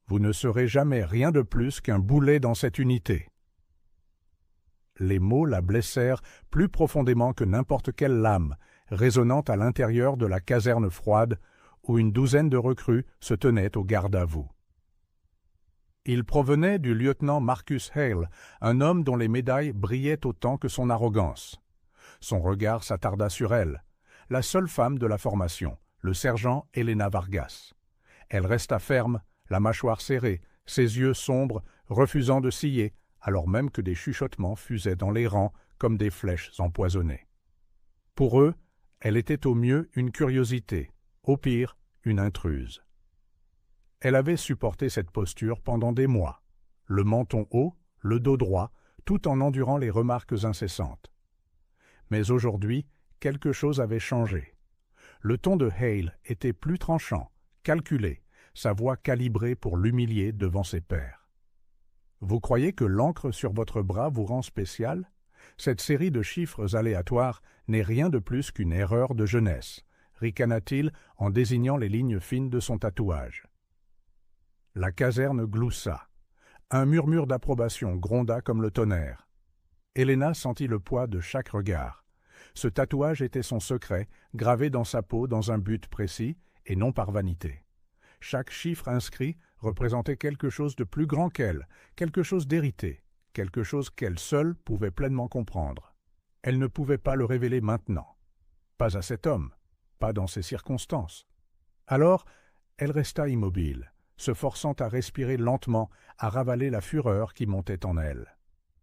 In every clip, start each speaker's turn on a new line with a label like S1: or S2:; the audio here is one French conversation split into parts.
S1: Vous ne serez jamais rien de plus qu'un boulet dans cette unité. » Les mots la blessèrent plus profondément que n'importe quelle lame, résonnant à l'intérieur de la caserne froide où une douzaine de recrues se tenaient au garde-à-vous. Il provenait du lieutenant Marcus Hale, un homme dont les médailles brillaient autant que son arrogance. Son regard s'attarda sur elle, la seule femme de la formation, le sergent Helena Vargas. Elle resta ferme, la mâchoire serrée, ses yeux sombres, refusant de ciller, alors même que des chuchotements fusaient dans les rangs comme des flèches empoisonnées. Pour eux, elle était au mieux une curiosité, au pire une intruse. Elle avait supporté cette posture pendant des mois, le menton haut, le dos droit, tout en endurant les remarques incessantes. Mais aujourd'hui, quelque chose avait changé. Le ton de Hale était plus tranchant, calculé, sa voix calibrée pour l'humilier devant ses pairs. « Vous croyez que l'encre sur votre bras vous rend spécial? Cette série de chiffres aléatoires n'est rien de plus qu'une erreur de jeunesse, » ricana-t-il en désignant les lignes fines de son tatouage. La caserne gloussa. Un murmure d'approbation gronda comme le tonnerre. Helena sentit le poids de chaque regard. Ce tatouage était son secret, gravé dans sa peau dans un but précis, et non par vanité. Chaque chiffre inscrit représentait quelque chose de plus grand qu'elle, quelque chose d'hérité, quelque chose qu'elle seule pouvait pleinement comprendre. Elle ne pouvait pas le révéler maintenant. Pas à cet homme, pas dans ces circonstances. Alors, elle resta immobile, se forçant à respirer lentement, à ravaler la fureur qui montait en elle.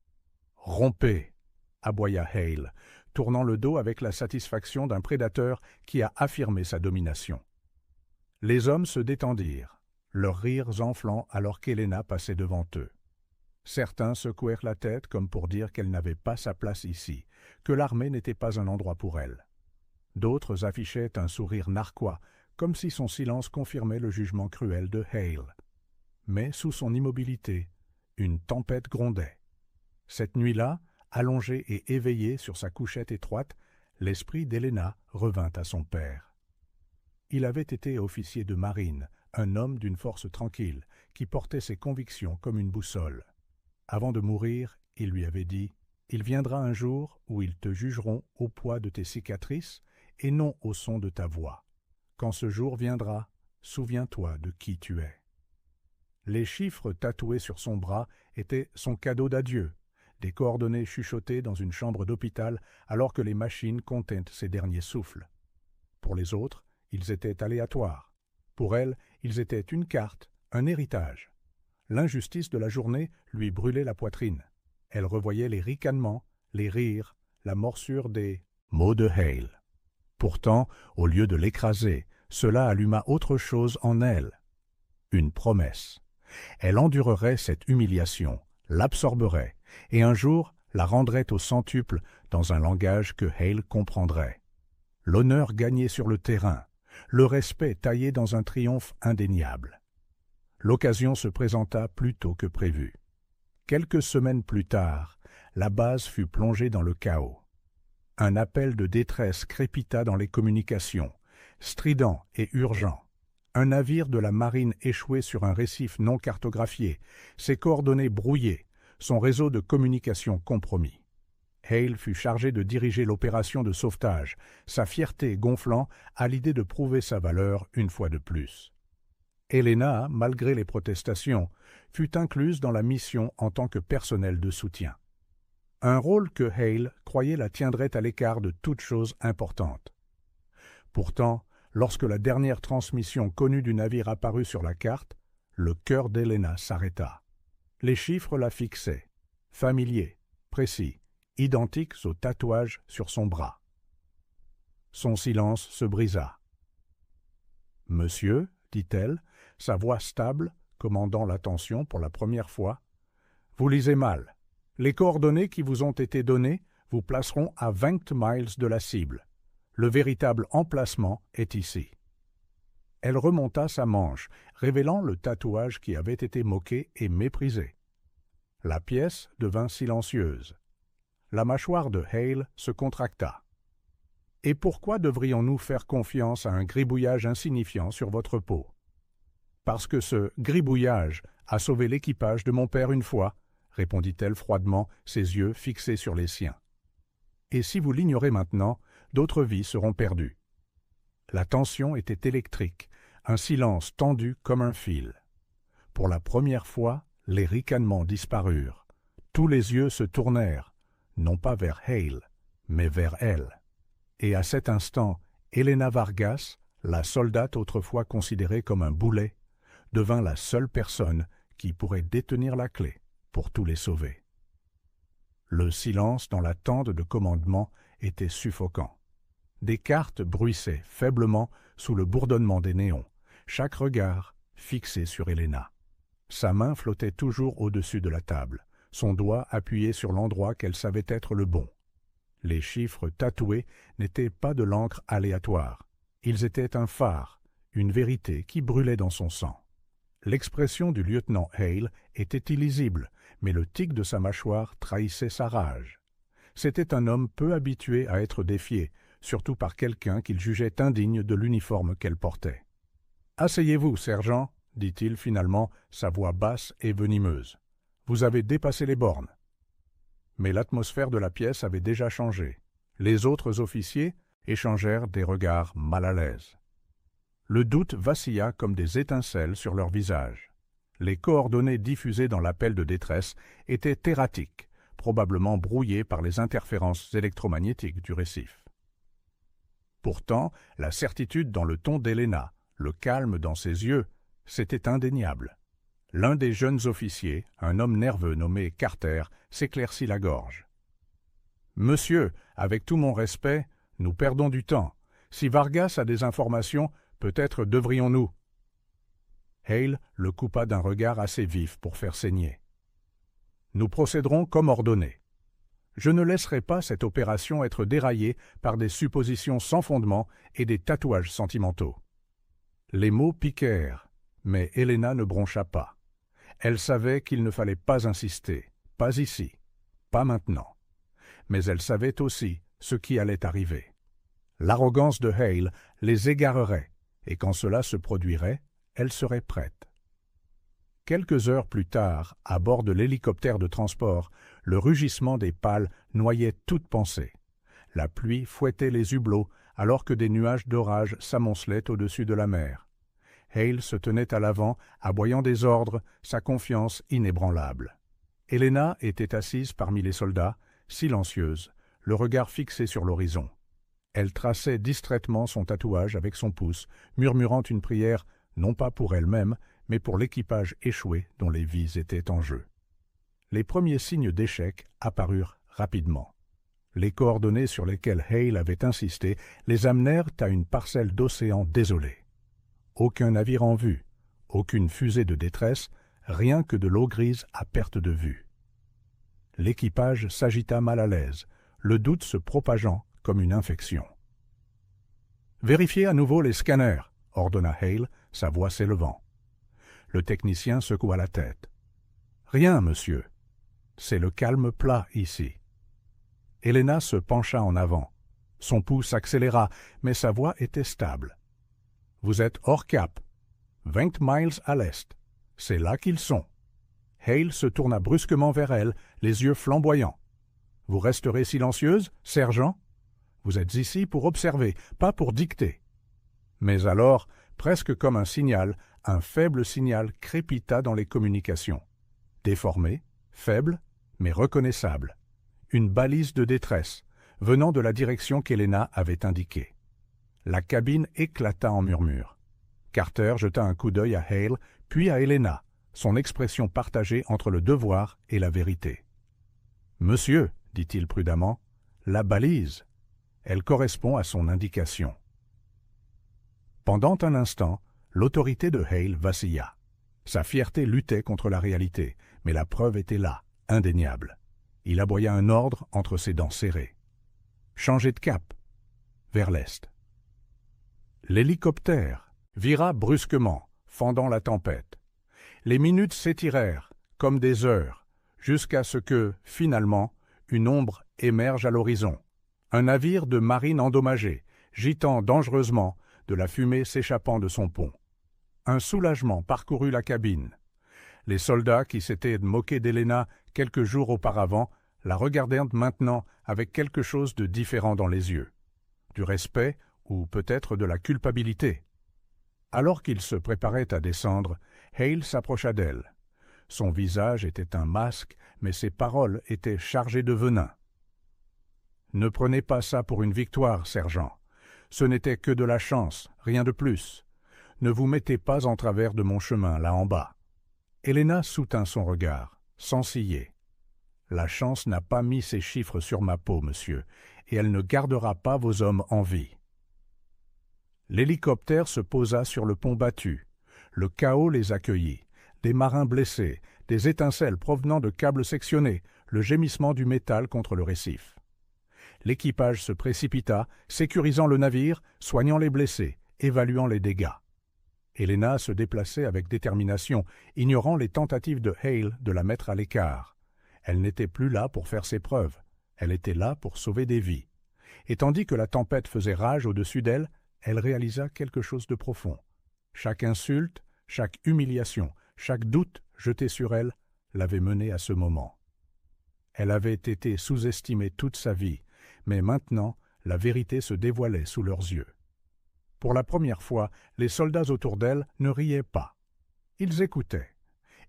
S1: « Rompez !» aboya Hale, tournant le dos avec la satisfaction d'un prédateur qui a affirmé sa domination. Les hommes se détendirent, leurs rires enflant alors qu'Helena passait devant eux. Certains secouèrent la tête comme pour dire qu'elle n'avait pas sa place ici, que l'armée n'était pas un endroit pour elle. D'autres affichaient un sourire narquois, comme si son silence confirmait le jugement cruel de Hale. Mais sous son immobilité, une tempête grondait. Cette nuit-là, allongée et éveillée sur sa couchette étroite, l'esprit d'Helena revint à son père. Il avait été officier de marine, un homme d'une force tranquille, qui portait ses convictions comme une boussole. Avant de mourir, il lui avait dit « Il viendra un jour où ils te jugeront au poids de tes cicatrices et non au son de ta voix. Quand ce jour viendra, souviens-toi de qui tu es. » Les chiffres tatoués sur son bras étaient son cadeau d'adieu, des coordonnées chuchotées dans une chambre d'hôpital alors que les machines comptaient ses derniers souffles. Pour les autres, ils étaient aléatoires. Pour elle, ils étaient une carte, un héritage. L'injustice de la journée lui brûlait la poitrine. Elle revoyait les ricanements, les rires, la morsure des mots de Hale. Pourtant, au lieu de l'écraser, cela alluma autre chose en elle. Une promesse. Elle endurerait cette humiliation, l'absorberait, et un jour la rendrait au centuple dans un langage que Hale comprendrait. L'honneur gagné sur le terrain, le respect taillé dans un triomphe indéniable. L'occasion se présenta plus tôt que prévu. Quelques semaines plus tard, la base fut plongée dans le chaos. Un appel de détresse crépita dans les communications, strident et urgent. Un navire de la marine échoué sur un récif non cartographié, ses coordonnées brouillées, son réseau de communication compromis. Hale fut chargé de diriger l'opération de sauvetage, sa fierté gonflant à l'idée de prouver sa valeur une fois de plus. Helena, malgré les protestations, fut incluse dans la mission en tant que personnel de soutien. Un rôle que Hale croyait la tiendrait à l'écart de toute chose importante. Pourtant, lorsque la dernière transmission connue du navire apparut sur la carte, le cœur d'Helena s'arrêta. Les chiffres la fixaient, familiers, précis, identiques au tatouage sur son bras. Son silence se brisa. « Monsieur, dit-elle, sa voix stable, commandant l'attention pour la première fois, « vous lisez mal. Les coordonnées qui vous ont été données vous placeront à 20 miles de la cible. Le véritable emplacement est ici. » Elle remonta sa manche, révélant le tatouage qui avait été moqué et méprisé. La pièce devint silencieuse. La mâchoire de Hale se contracta. « Et pourquoi devrions-nous faire confiance à un gribouillage insignifiant sur votre peau? » Parce que ce gribouillage a sauvé l'équipage de mon père une fois, répondit-elle froidement, ses yeux fixés sur les siens. Et si vous l'ignorez maintenant, d'autres vies seront perdues. La tension était électrique, un silence tendu comme un fil. Pour la première fois, les ricanements disparurent. Tous les yeux se tournèrent, non pas vers Hale, mais vers elle. Et à cet instant, Helena Vargas, la soldate autrefois considérée comme un boulet, devint la seule personne qui pourrait détenir la clé pour tous les sauver. Le silence dans la tente de commandement était suffocant. Des cartes bruissaient faiblement sous le bourdonnement des néons, chaque regard fixé sur Helena. Sa main flottait toujours au-dessus de la table, son doigt appuyé sur l'endroit qu'elle savait être le bon. Les chiffres tatoués n'étaient pas de l'encre aléatoire. Ils étaient un phare, une vérité qui brûlait dans son sang. L'expression du lieutenant Hale était illisible, mais le tic de sa mâchoire trahissait sa rage. C'était un homme peu habitué à être défié, surtout par quelqu'un qu'il jugeait indigne de l'uniforme qu'elle portait. « Asseyez-vous, sergent, » dit-il finalement, sa voix basse et venimeuse. « Vous avez dépassé les bornes. » Mais l'atmosphère de la pièce avait déjà changé. Les autres officiers échangèrent des regards mal à l'aise. Le doute vacilla comme des étincelles sur leurs visages. Les coordonnées diffusées dans l'appel de détresse étaient erratiques, probablement brouillées par les interférences électromagnétiques du récif. Pourtant, la certitude dans le ton d'Helena, le calme dans ses yeux, c'était indéniable. L'un des jeunes officiers, un homme nerveux nommé Carter, s'éclaircit la gorge. « Monsieur, avec tout mon respect, nous perdons du temps. Si Vargas a des informations, peut-être devrions-nous. » Hale le coupa d'un regard assez vif pour faire saigner. « Nous procéderons comme ordonné. Je ne laisserai pas cette opération être déraillée par des suppositions sans fondement et des tatouages sentimentaux. » Les mots piquèrent, mais Helena ne broncha pas. Elle savait qu'il ne fallait pas insister, pas ici, pas maintenant. Mais elle savait aussi ce qui allait arriver. L'arrogance de Hale les égarerait, et quand cela se produirait, elle serait prête. Quelques heures plus tard, à bord de l'hélicoptère de transport, le rugissement des pales noyait toute pensée. La pluie fouettait les hublots alors que des nuages d'orage s'amoncelaient au-dessus de la mer. Hale se tenait à l'avant, aboyant des ordres, sa confiance inébranlable. Helena était assise parmi les soldats, silencieuse, le regard fixé sur l'horizon. Elle traçait distraitement son tatouage avec son pouce, murmurant une prière non pas pour elle-même, mais pour l'équipage échoué dont les vies étaient en jeu. Les premiers signes d'échec apparurent rapidement. Les coordonnées sur lesquelles Hale avait insisté les amenèrent à une parcelle d'océan désolée. Aucun navire en vue, aucune fusée de détresse, rien que de l'eau grise à perte de vue. L'équipage s'agita mal à l'aise, le doute se propageant comme une infection. « Vérifiez à nouveau les scanners », ordonna Hale, sa voix s'élevant. Le technicien secoua la tête. « Rien, monsieur. C'est le calme plat ici. » Helena se pencha en avant. Son pouls accéléra, mais sa voix était stable. « Vous êtes hors cap. 20 miles à l'est. C'est là qu'ils sont. » Hale se tourna brusquement vers elle, les yeux flamboyants. « Vous resterez silencieuse, sergent? Vous êtes ici pour observer, pas pour dicter. » Mais alors, presque comme un signal, un faible signal crépita dans les communications. Déformé, faible, mais reconnaissable. Une balise de détresse, venant de la direction qu'Helena avait indiquée. La cabine éclata en murmures. Carter jeta un coup d'œil à Hale, puis à Helena, son expression partagée entre le devoir et la vérité. « Monsieur, dit-il prudemment, la balise. Elle correspond à son indication. » Pendant un instant, l'autorité de Hale vacilla. Sa fierté luttait contre la réalité, mais la preuve était là, indéniable. Il aboya un ordre entre ses dents serrées. « Changez de cap. » Vers l'est. L'hélicoptère vira brusquement, fendant la tempête. Les minutes s'étirèrent, comme des heures, jusqu'à ce que, finalement, une ombre émerge à l'horizon. Un navire de marine endommagé, gitant dangereusement, de la fumée s'échappant de son pont. Un soulagement parcourut la cabine. Les soldats qui s'étaient moqués d'Helena quelques jours auparavant la regardèrent maintenant avec quelque chose de différent dans les yeux. Du respect ou peut-être de la culpabilité. Alors qu'il se préparait à descendre, Hale s'approcha d'elle. Son visage était un masque, mais ses paroles étaient chargées de venin. « Ne prenez pas ça pour une victoire, sergent. Ce n'était que de la chance, rien de plus. Ne vous mettez pas en travers de mon chemin, là en bas. » Helena soutint son regard, sans ciller. « La chance n'a pas mis ses chiffres sur ma peau, monsieur, et elle ne gardera pas vos hommes en vie. » L'hélicoptère se posa sur le pont battu. Le chaos les accueillit. Des marins blessés, des étincelles provenant de câbles sectionnés, le gémissement du métal contre le récif. L'équipage se précipita, sécurisant le navire, soignant les blessés, évaluant les dégâts. Helena se déplaçait avec détermination, ignorant les tentatives de Hale de la mettre à l'écart. Elle n'était plus là pour faire ses preuves, elle était là pour sauver des vies. Et tandis que la tempête faisait rage au-dessus d'elle, elle réalisa quelque chose de profond. Chaque insulte, chaque humiliation, chaque doute jeté sur elle l'avait menée à ce moment. Elle avait été sous-estimée toute sa vie, mais maintenant la vérité se dévoilait sous leurs yeux. Pour la première fois, les soldats autour d'elle ne riaient pas. Ils écoutaient,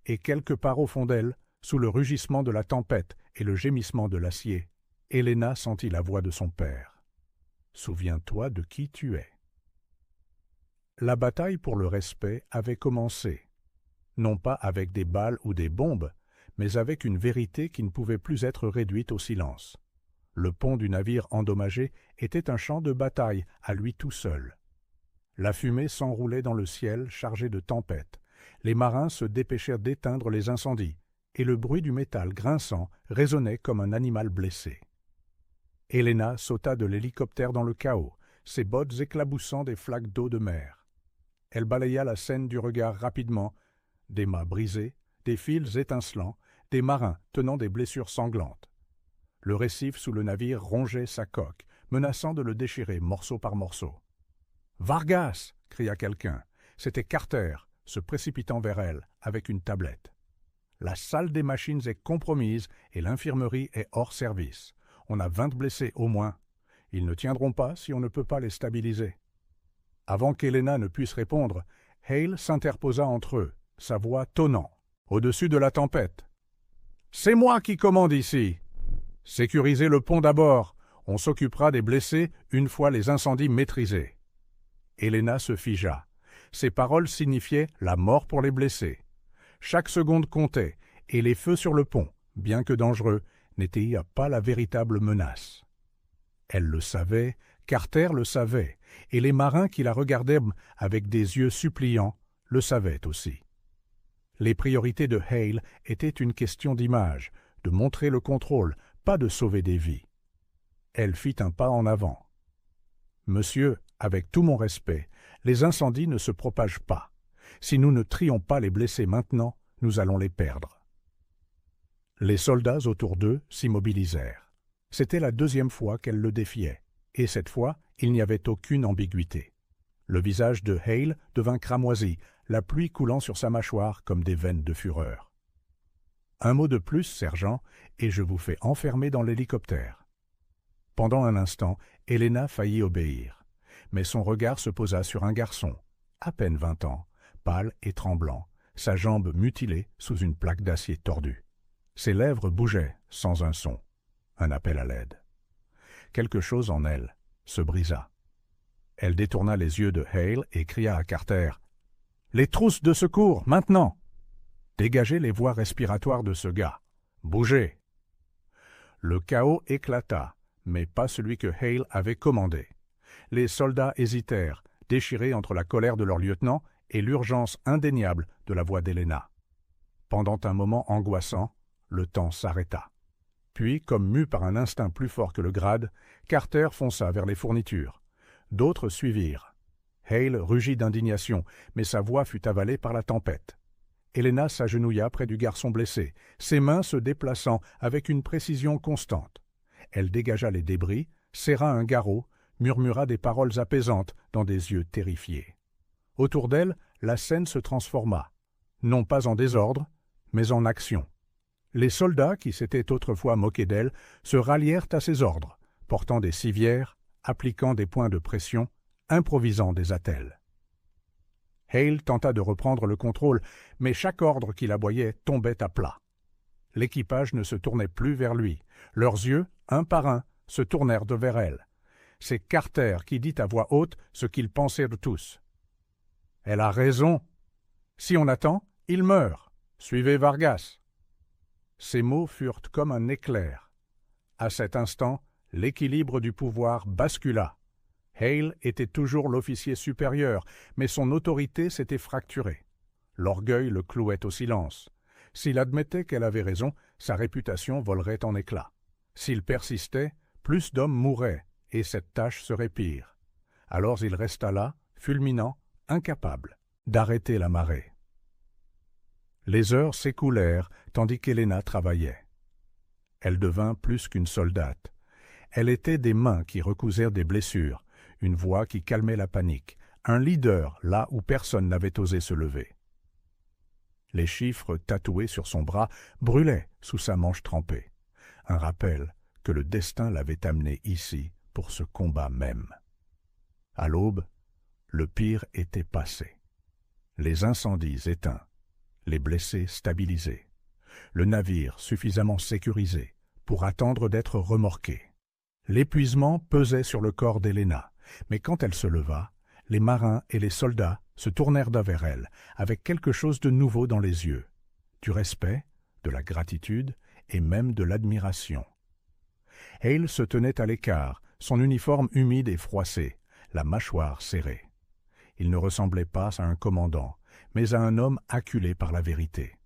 S1: et quelque part au fond d'elle, sous le rugissement de la tempête et le gémissement de l'acier, Helena sentit la voix de son père. « Souviens-toi de qui tu es. » La bataille pour le respect avait commencé, non pas avec des balles ou des bombes, mais avec une vérité qui ne pouvait plus être réduite au silence. Le pont du navire endommagé était un champ de bataille à lui tout seul. La fumée s'enroulait dans le ciel chargé de tempêtes. Les marins se dépêchèrent d'éteindre les incendies, et le bruit du métal grinçant résonnait comme un animal blessé. Helena sauta de l'hélicoptère dans le chaos, ses bottes éclaboussant des flaques d'eau de mer. Elle balaya la scène du regard rapidement, des mâts brisés, des fils étincelants, des marins tenant des blessures sanglantes. Le récif sous le navire rongeait sa coque, menaçant de le déchirer morceau par morceau. « Vargas !» cria quelqu'un. C'était Carter, se précipitant vers elle, avec une tablette. « La salle des machines est compromise et l'infirmerie est hors service. On a 20 blessés au moins. Ils ne tiendront pas si on ne peut pas les stabiliser. » Avant qu'Helena ne puisse répondre, Hale s'interposa entre eux, sa voix tonnant, au-dessus de la tempête. « C'est moi qui commande ici. Sécurisez le pont d'abord. On s'occupera des blessés une fois les incendies maîtrisés. » Helena se figea. Ces paroles signifiaient la mort pour les blessés. Chaque seconde comptait, et les feux sur le pont, bien que dangereux, n'étaient pas la véritable menace. Elle le savait, Carter le savait, et les marins qui la regardaient avec des yeux suppliants le savaient aussi. Les priorités de Hale étaient une question d'image, de montrer le contrôle, pas de sauver des vies. Elle fit un pas en avant. « Monsieur, avec tout mon respect, les incendies ne se propagent pas. Si nous ne trions pas les blessés maintenant, nous allons les perdre. » Les soldats autour d'eux s'immobilisèrent. C'était la deuxième fois qu'elle le défiait, et cette fois, il n'y avait aucune ambiguïté. Le visage de Hale devint cramoisi, la pluie coulant sur sa mâchoire comme des veines de fureur. « Un mot de plus, sergent, et je vous fais enfermer dans l'hélicoptère. » Pendant un instant, Helena faillit obéir, mais son regard se posa sur un garçon, à peine 20 ans, pâle et tremblant, sa jambe mutilée sous une plaque d'acier tordue. Ses lèvres bougeaient sans un son, un appel à l'aide. Quelque chose en elle se brisa. Elle détourna les yeux de Hale et cria à Carter « Les trousses de secours, maintenant ! Dégagez les voies respiratoires de ce gars. Bougez !» Le chaos éclata, mais pas celui que Hale avait commandé. Les soldats hésitèrent, déchirés entre la colère de leur lieutenant et l'urgence indéniable de la voix d'Helena. Pendant un moment angoissant, le temps s'arrêta. Puis, comme mu par un instinct plus fort que le grade, Carter fonça vers les fournitures. D'autres suivirent. Hale rugit d'indignation, mais sa voix fut avalée par la tempête. Helena s'agenouilla près du garçon blessé, ses mains se déplaçant avec une précision constante. Elle dégagea les débris, serra un garrot, murmura des paroles apaisantes dans des yeux terrifiés. Autour d'elle, la scène se transforma, non pas en désordre, mais en action. Les soldats, qui s'étaient autrefois moqués d'elle, se rallièrent à ses ordres, portant des civières, appliquant des points de pression, improvisant des attelles. Hale tenta de reprendre le contrôle, mais chaque ordre qu'il aboyait tombait à plat. L'équipage ne se tournait plus vers lui. Leurs yeux, un par un, se tournèrent vers elle. C'est Carter qui dit à voix haute ce qu'ils pensaient de tous. « Elle a raison. Si on attend, il meurt. Suivez Vargas. » Ces mots furent comme un éclair. À cet instant, l'équilibre du pouvoir bascula. Hale était toujours l'officier supérieur, mais son autorité s'était fracturée. L'orgueil le clouait au silence. S'il admettait qu'elle avait raison, sa réputation volerait en éclats. S'il persistait, plus d'hommes mourraient, et cette tâche serait pire. Alors il resta là, fulminant, incapable d'arrêter la marée. Les heures s'écoulèrent, tandis qu'Helena travaillait. Elle devint plus qu'une soldate. Elle était des mains qui recousèrent des blessures, une voix qui calmait la panique, un leader là où personne n'avait osé se lever. Les chiffres tatoués sur son bras brûlaient sous sa manche trempée, un rappel que le destin l'avait amené ici pour ce combat même. À l'aube, le pire était passé. Les incendies éteints, les blessés stabilisés, le navire suffisamment sécurisé pour attendre d'être remorqué. L'épuisement pesait sur le corps d'Helena, mais quand elle se leva, les marins et les soldats se tournèrent vers elle avec quelque chose de nouveau dans les yeux, du respect, de la gratitude et même de l'admiration. Hale se tenait à l'écart, son uniforme humide et froissé, la mâchoire serrée. Il ne ressemblait pas à un commandant, mais à un homme acculé par la vérité.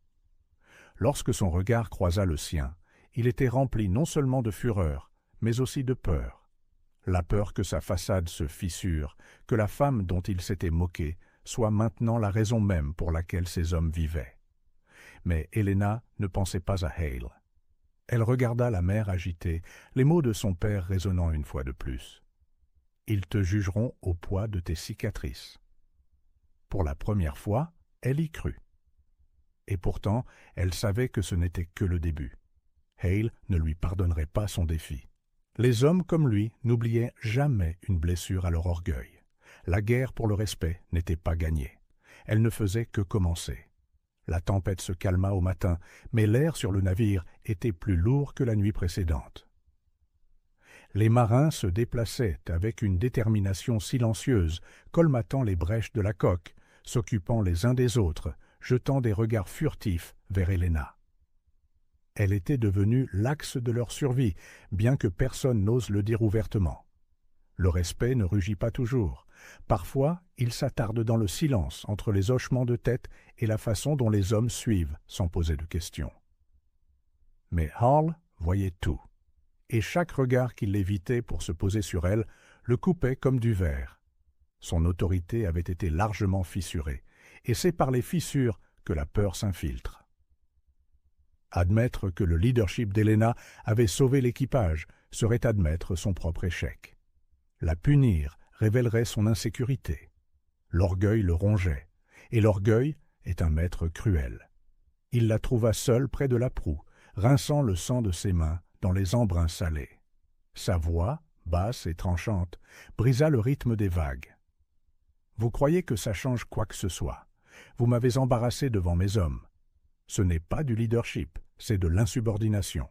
S1: Lorsque son regard croisa le sien, il était rempli non seulement de fureur, mais aussi de peur. La peur que sa façade se fissure, que la femme dont il s'était moqué soit maintenant la raison même pour laquelle ces hommes vivaient. Mais Helena ne pensait pas à Hale. Elle regarda la mer agitée, les mots de son père résonnant une fois de plus. « Ils te jugeront au poids de tes cicatrices. » Pour la première fois, elle y crut. Et pourtant, elle savait que ce n'était que le début. Hale ne lui pardonnerait pas son défi. Les hommes comme lui n'oubliaient jamais une blessure à leur orgueil. La guerre pour le respect n'était pas gagnée. Elle ne faisait que commencer. La tempête se calma au matin, mais l'air sur le navire était plus lourd que la nuit précédente. Les marins se déplaçaient avec une détermination silencieuse, colmatant les brèches de la coque, s'occupant les uns des autres, jetant des regards furtifs vers Helena. Elle était devenue l'axe de leur survie, bien que personne n'ose le dire ouvertement. Le respect ne rugit pas toujours. Parfois, il s'attarde dans le silence entre les hochements de tête et la façon dont les hommes suivent sans poser de questions. Mais Hall voyait tout, et chaque regard qu'il évitait pour se poser sur elle le coupait comme du verre. Son autorité avait été largement fissurée, et c'est par les fissures que la peur s'infiltre. Admettre que le leadership d'Helena avait sauvé l'équipage serait admettre son propre échec. La punir révélerait son insécurité. L'orgueil le rongeait, et l'orgueil est un maître cruel. Il la trouva seule près de la proue, rinçant le sang de ses mains dans les embruns salés. Sa voix, basse et tranchante, brisa le rythme des vagues. « Vous croyez que ça change quoi que ce soit. Vous m'avez embarrassé devant mes hommes. Ce n'est pas du leadership, c'est de l'insubordination. »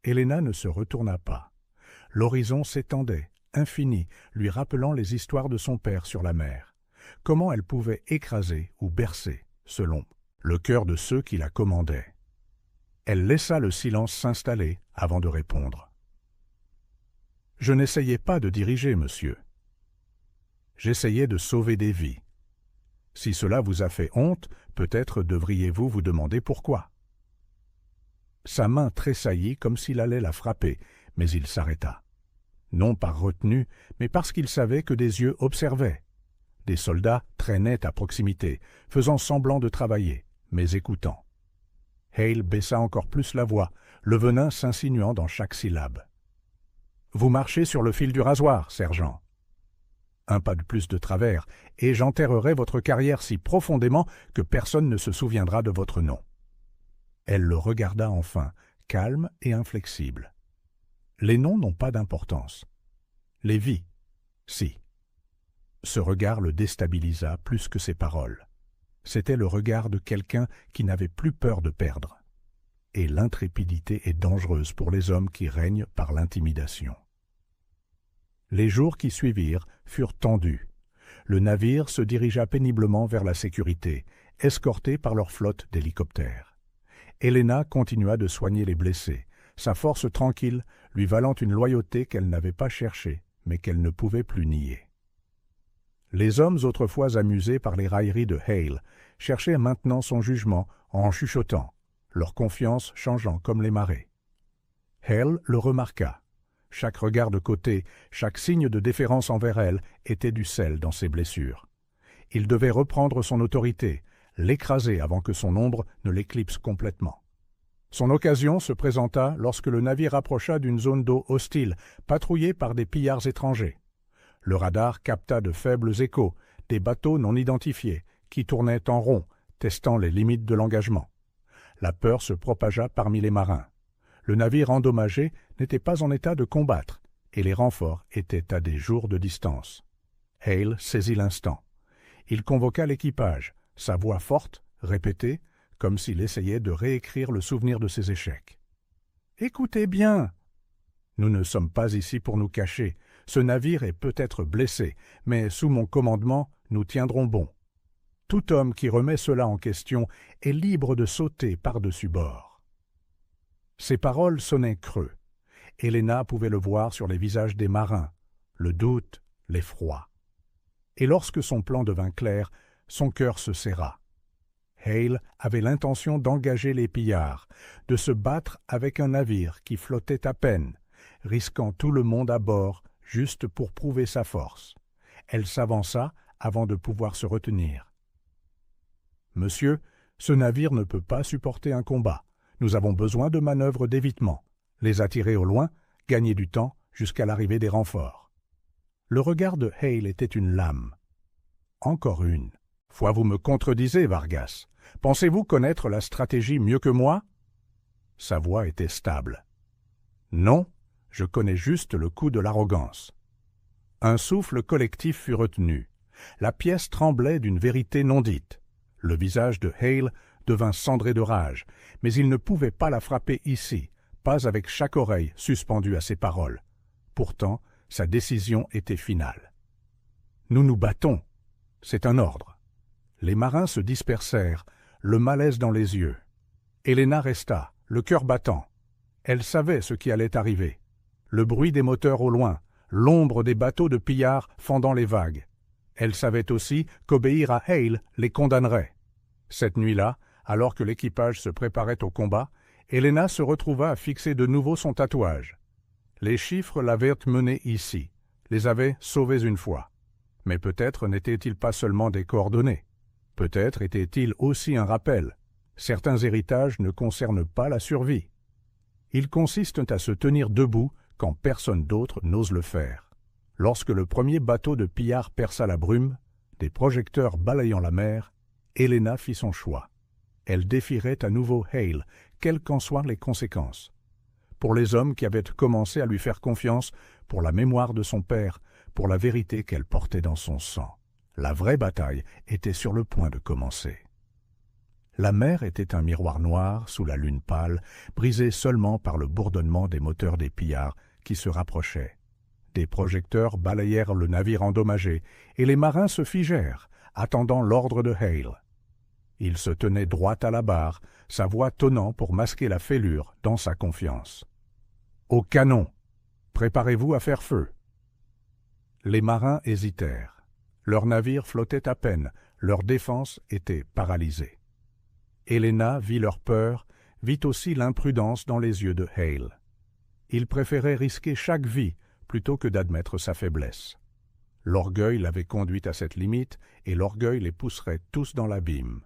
S1: Helena ne se retourna pas. L'horizon s'étendait, infini, lui rappelant les histoires de son père sur la mer. Comment elle pouvait écraser ou bercer, selon le cœur de ceux qui la commandaient. Elle laissa le silence s'installer avant de répondre. « Je n'essayais pas de diriger, monsieur. J'essayais de sauver des vies. Si cela vous a fait honte, peut-être devriez-vous vous demander pourquoi. » Sa main tressaillit comme s'il allait la frapper, mais il s'arrêta. Non par retenue, mais parce qu'il savait que des yeux observaient. Des soldats traînaient à proximité, faisant semblant de travailler, mais écoutant. Hale baissa encore plus la voix, le venin s'insinuant dans chaque syllabe. « Vous marchez sur le fil du rasoir, sergent. » Un pas de plus de travers, et j'enterrerai votre carrière si profondément que personne ne se souviendra de votre nom. » Elle le regarda enfin, calme et inflexible. Les noms n'ont pas d'importance. Les vies, si. Ce regard le déstabilisa plus que ses paroles. C'était le regard de quelqu'un qui n'avait plus peur de perdre. Et l'intrépidité est dangereuse pour les hommes qui règnent par l'intimidation. Les jours qui suivirent furent tendus. Le navire se dirigea péniblement vers la sécurité, escorté par leur flotte d'hélicoptères. Helena continua de soigner les blessés, sa force tranquille lui valant une loyauté qu'elle n'avait pas cherchée, mais qu'elle ne pouvait plus nier. Les hommes autrefois amusés par les railleries de Hale cherchaient maintenant son jugement en chuchotant, leur confiance changeant comme les marées. Hale le remarqua. Chaque regard de côté, chaque signe de déférence envers elle était du sel dans ses blessures. Il devait reprendre son autorité, l'écraser avant que son ombre ne l'éclipse complètement. Son occasion se présenta lorsque le navire approcha d'une zone d'eau hostile, patrouillée par des pillards étrangers. Le radar capta de faibles échos, des bateaux non identifiés, qui tournaient en rond, testant les limites de l'engagement. La peur se propagea parmi les marins. Le navire endommagé n'était pas en état de combattre, et les renforts étaient à des jours de distance. Hale saisit l'instant. Il convoqua l'équipage, sa voix forte, répétée, comme s'il essayait de réécrire le souvenir de ses échecs. « Écoutez bien ! Nous ne sommes pas ici pour nous cacher. Ce navire est peut-être blessé, mais sous mon commandement, nous tiendrons bon. Tout homme qui remet cela en question est libre de sauter par-dessus bord. » Ces paroles sonnaient creux. Helena pouvait le voir sur les visages des marins, le doute, l'effroi. Et lorsque son plan devint clair, son cœur se serra. Hale avait l'intention d'engager les pillards, de se battre avec un navire qui flottait à peine, risquant tout le monde à bord juste pour prouver sa force. Elle s'avança avant de pouvoir se retenir. « Monsieur, ce navire ne peut pas supporter un combat. Nous avons besoin de manœuvres d'évitement, les attirer au loin, gagner du temps jusqu'à l'arrivée des renforts. » Le regard de Hale était une lame. « Encore une. Fois vous me contredisez, Vargas. Pensez-vous connaître la stratégie mieux que moi ?» Sa voix était stable. « Non, je connais juste le coup de l'arrogance. » Un souffle collectif fut retenu. La pièce tremblait d'une vérité non dite. Le visage de Hale devint cendré de rage, mais il ne pouvait pas la frapper ici, pas avec chaque oreille suspendue à ses paroles. Pourtant, sa décision était finale. « Nous nous battons. C'est un ordre. » Les marins se dispersèrent, le malaise dans les yeux. Helena resta, le cœur battant. Elle savait ce qui allait arriver. Le bruit des moteurs au loin, l'ombre des bateaux de pillards fendant les vagues. Elle savait aussi qu'obéir à Hale les condamnerait. Cette nuit-là, alors que l'équipage se préparait au combat, Helena se retrouva à fixer de nouveau son tatouage. Les chiffres l'avaient menée ici, les avaient sauvés une fois. Mais peut-être n'étaient-ils pas seulement des coordonnées. Peut-être étaient-ils aussi un rappel. Certains héritages ne concernent pas la survie. Ils consistent à se tenir debout quand personne d'autre n'ose le faire. Lorsque le premier bateau de pillards perça la brume, des projecteurs balayant la mer, Helena fit son choix. Elle défierait à nouveau Hale, quelles qu'en soient les conséquences. Pour les hommes qui avaient commencé à lui faire confiance, pour la mémoire de son père, pour la vérité qu'elle portait dans son sang. La vraie bataille était sur le point de commencer. La mer était un miroir noir sous la lune pâle, brisé seulement par le bourdonnement des moteurs des pillards qui se rapprochaient. Des projecteurs balayèrent le navire endommagé, et les marins se figèrent, attendant l'ordre de Hale. Il se tenait droit à la barre, sa voix tonnant pour masquer la fêlure dans sa confiance. « Au canon! Préparez-vous à faire feu! » Les marins hésitèrent. Leur navire flottait à peine, leur défense était paralysée. Helena vit leur peur, vit aussi l'imprudence dans les yeux de Hale. Il préférait risquer chaque vie plutôt que d'admettre sa faiblesse. L'orgueil l'avait conduite à cette limite, et l'orgueil les pousserait tous dans l'abîme.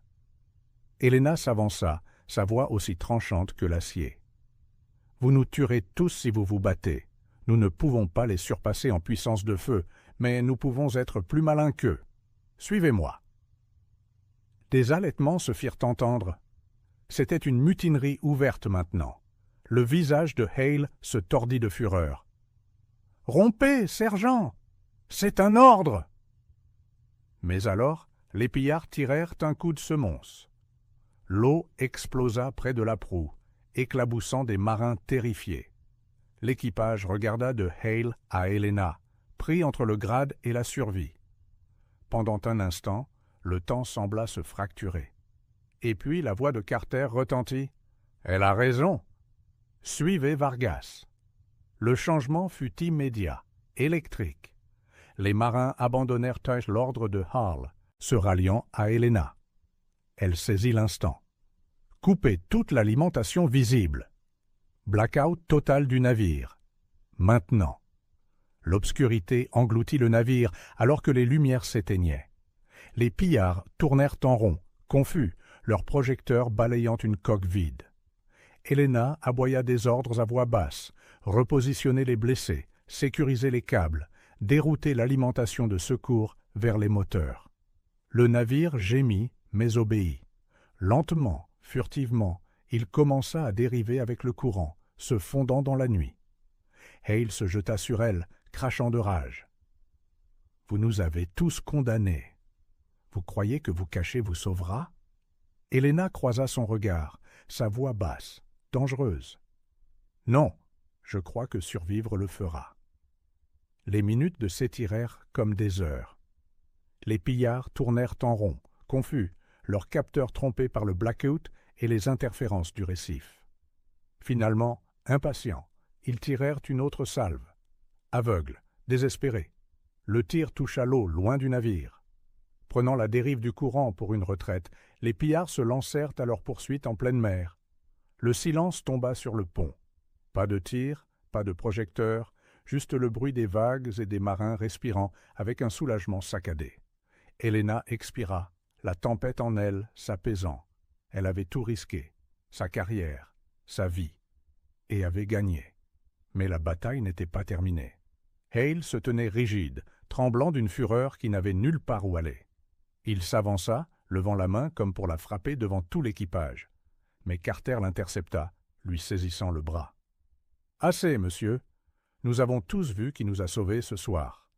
S1: Helena s'avança, sa voix aussi tranchante que l'acier. « Vous nous tuerez tous si vous vous battez. Nous ne pouvons pas les surpasser en puissance de feu, mais nous pouvons être plus malins qu'eux. Suivez-moi. » Des halètements se firent entendre. C'était une mutinerie ouverte maintenant. Le visage de Hale se tordit de fureur. « Rompez, sergent! C'est un ordre !» Mais alors, les pillards tirèrent un coup de semonce. L'eau explosa près de la proue, éclaboussant des marins terrifiés. L'équipage regarda de Hale à Helena, pris entre le grade et la survie. Pendant un instant, le temps sembla se fracturer. Et puis la voix de Carter retentit. « Elle a raison. Suivez Vargas. » Le changement fut immédiat, électrique. Les marins abandonnèrent l'ordre de Hall, se ralliant à Helena. Elle saisit l'instant. Couper toute l'alimentation visible. Blackout total du navire. Maintenant. L'obscurité engloutit le navire alors que les lumières s'éteignaient. Les pillards tournèrent en rond, confus, leurs projecteurs balayant une coque vide. Helena aboya des ordres à voix basse, repositionner les blessés, sécuriser les câbles, dérouter l'alimentation de secours vers les moteurs. Le navire gémit, mais obéit. Lentement, furtivement, il commença à dériver avec le courant, se fondant dans la nuit. Hale se jeta sur elle, crachant de rage. « Vous nous avez tous condamnés. Vous croyez que vous cacher vous sauvera ?» Helena croisa son regard, sa voix basse, dangereuse. « Non, je crois que survivre le fera. » Les minutes s'étirèrent comme des heures. Les pillards tournèrent en rond, confus, leurs capteurs trompés par le blackout et les interférences du récif. Finalement, impatients, ils tirèrent une autre salve. Aveugles, désespérés, le tir toucha l'eau loin du navire. Prenant la dérive du courant pour une retraite, les pillards se lancèrent à leur poursuite en pleine mer. Le silence tomba sur le pont. Pas de tir, pas de projecteurs, juste le bruit des vagues et des marins respirant avec un soulagement saccadé. Helena expira, la tempête en elle s'apaisant. Elle avait tout risqué, sa carrière, sa vie, et avait gagné. Mais la bataille n'était pas terminée. Hale se tenait rigide, tremblant d'une fureur qui n'avait nulle part où aller. Il s'avança, levant la main comme pour la frapper devant tout l'équipage. Mais Carter l'intercepta, lui saisissant le bras. « Assez, monsieur. Nous avons tous vu qui nous a sauvés ce soir. »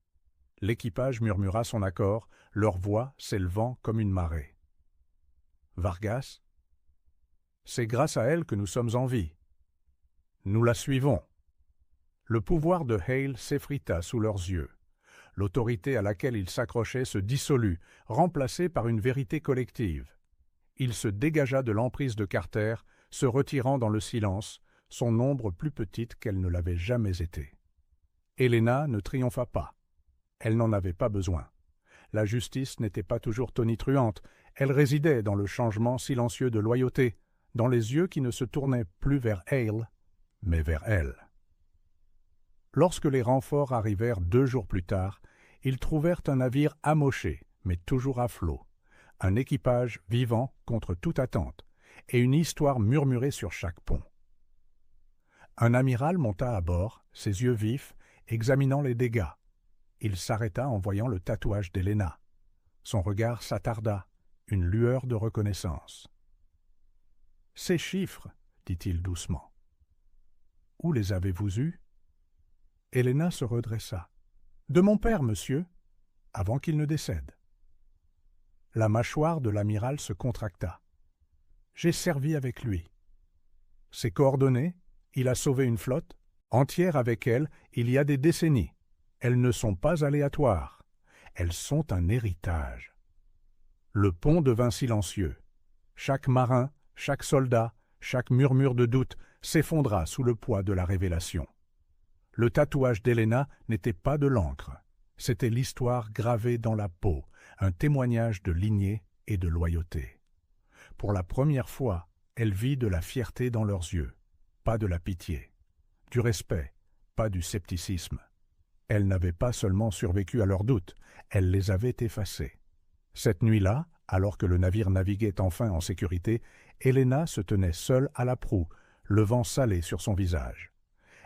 S1: L'équipage murmura son accord, leur voix s'élevant comme une marée. « Vargas, c'est grâce à elle que nous sommes en vie. Nous la suivons. » Le pouvoir de Hale s'effrita sous leurs yeux. L'autorité à laquelle il s'accrochait se dissolut, remplacée par une vérité collective. Il se dégagea de l'emprise de Carter, se retirant dans le silence, son ombre plus petite qu'elle ne l'avait jamais été. Helena ne triompha pas. Elle n'en avait pas besoin. La justice n'était pas toujours tonitruante, elle résidait dans le changement silencieux de loyauté, dans les yeux qui ne se tournaient plus vers Hale, mais vers elle. Lorsque les renforts arrivèrent 2 jours plus tard, ils trouvèrent un navire amoché, mais toujours à flot, un équipage vivant contre toute attente, et une histoire murmurée sur chaque pont. Un amiral monta à bord, ses yeux vifs, examinant les dégâts. Il s'arrêta en voyant le tatouage d'Helena. Son regard s'attarda, une lueur de reconnaissance. « Ces chiffres, dit-il doucement. Où les avez-vous eus » Helena se redressa. « De mon père, monsieur, avant qu'il ne décède. » La mâchoire de l'amiral se contracta. « J'ai servi avec lui. Ses coordonnées, il a sauvé une flotte, entière avec elle, il y a des décennies. Elles ne sont pas aléatoires. Elles sont un héritage. » Le pont devint silencieux. Chaque marin, chaque soldat, chaque murmure de doute s'effondra sous le poids de la révélation. Le tatouage d'Helena n'était pas de l'encre. C'était l'histoire gravée dans la peau, un témoignage de lignée et de loyauté. Pour la première fois, elle vit de la fierté dans leurs yeux, pas de la pitié, du respect, pas du scepticisme. Elle n'avait pas seulement survécu à leurs doutes, elle les avait effacés. Cette nuit-là, alors que le navire naviguait enfin en sécurité, Helena se tenait seule à la proue, le vent salé sur son visage.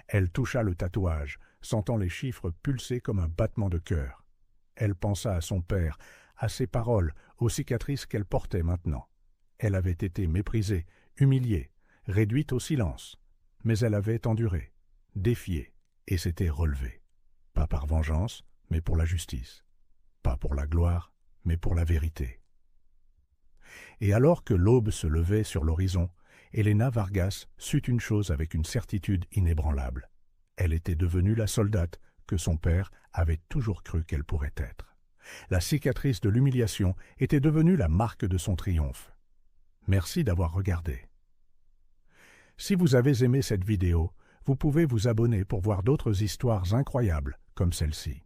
S1: Elle toucha le tatouage, sentant les chiffres pulser comme un battement de cœur. Elle pensa à son père, à ses paroles, aux cicatrices qu'elle portait maintenant. Elle avait été méprisée, humiliée, réduite au silence, mais elle avait enduré, défié, et s'était relevée. Pas par vengeance, mais pour la justice. Pas pour la gloire, mais pour la vérité. Et alors que l'aube se levait sur l'horizon, Helena Vargas sut une chose avec une certitude inébranlable. Elle était devenue la soldate que son père avait toujours cru qu'elle pourrait être. La cicatrice de l'humiliation était devenue la marque de son triomphe. Merci d'avoir regardé. Si vous avez aimé cette vidéo, vous pouvez vous abonner pour voir d'autres histoires incroyables comme celle-ci.